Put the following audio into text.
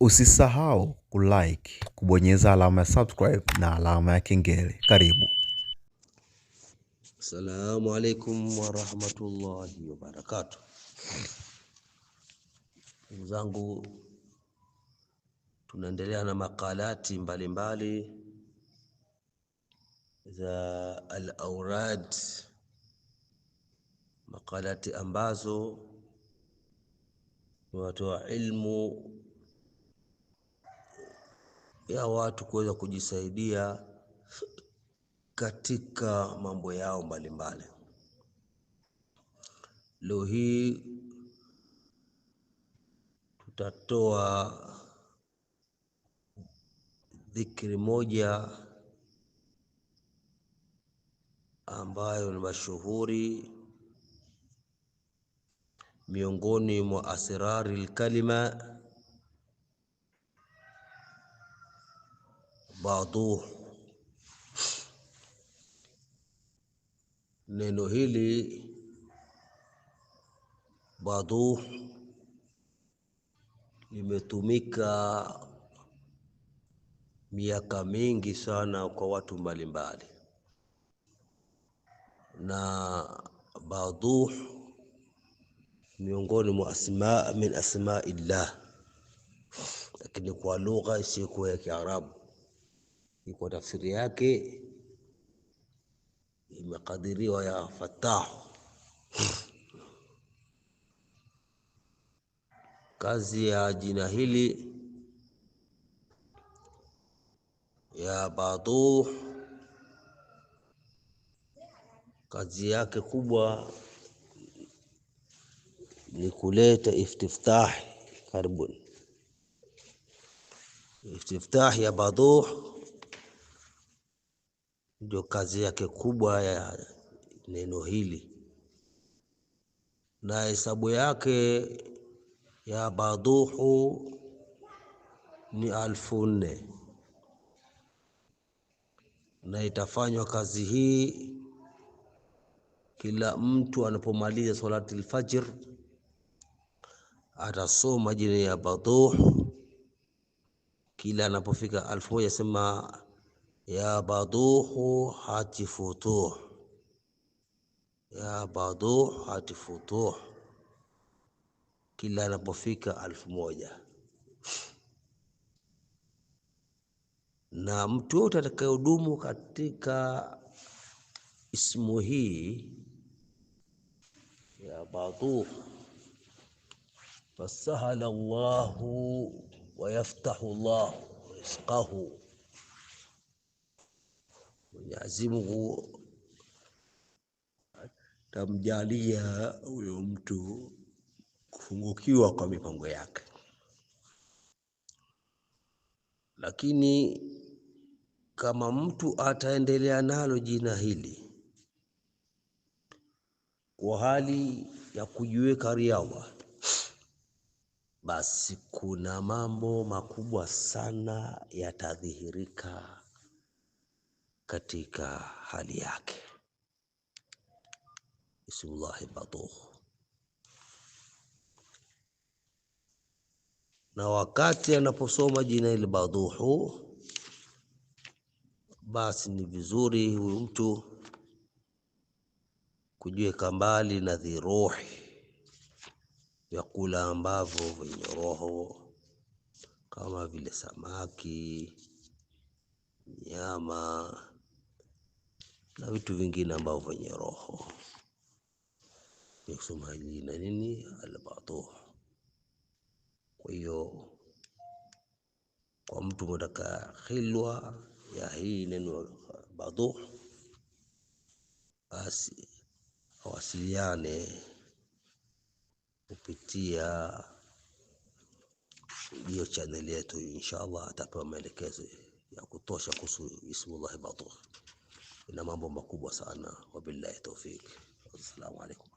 Usisahau kulike, kubonyeza alama ya subscribe na alama ya kengele. Karibu. Assalamu alaikum wa rahmatullahi wa barakatuh. Ndugu zangu, tunaendelea na makalati mbalimbali za al-awrad, makalati ambazo watoa ilmu ya watu kuweza kujisaidia katika mambo yao mbalimbali. Leo hii tutatoa dhikri moja ambayo ni mashuhuri miongoni mwa asrari al-kalima, baduh. Neno hili baduh limetumika miaka mingi sana kwa watu mbalimbali, na baduh miongoni mwa min asma'illah, lakini kwa lugha isiyokuwa ya Kiarabu, iko tafsiri yake imekadiriwa ya Fattah. Kazi ya jina hili ya baduh, kazi yake kubwa ni kuleta istiftah. Karibuni. Istiftah ya baduh ndio kazi yake kubwa ya neno hili, na hesabu yake ya baduhu ni 1400, na itafanywa kazi hii kila mtu anapomaliza salati al-fajr, atasoma jina ya baduh. Kila anapofika 1000 sema ya baduhu hati futuh, ya baduh hati futuh, kila anapofika 1000. Na mtu yote atakayehudumu katika ismu hii ya baduh, fasahala Allahu wa yaftahu Allahu rizqahu, Mwenyezi Mungu tamjalia huyo mtu kufungukiwa kwa mipango yake. Lakini kama mtu ataendelea nalo jina hili kwa hali ya kujiweka riadha, basi kuna mambo makubwa sana yatadhihirika katika hali yake. Bismillahi baduh. Na wakati anaposoma jina hili baduhu, basi ni vizuri huyu mtu kujiweka mbali na dhiruhi, vyakula ambavyo vyenye roho kama vile samaki, nyama na vitu vingine ambavyo vyenye roho. Kusoma jina nini al-baduh. Kwa hiyo kwa mtu mtaka khilwa ya hii neno baduh, basi awasiliane kupitia hiyo channel yetu. Inshallah atapewa maelekezo ya kutosha kuhusu ismullah baduh. Ina mambo makubwa sana. Wabillahi tawfik. Assalamu alaikum.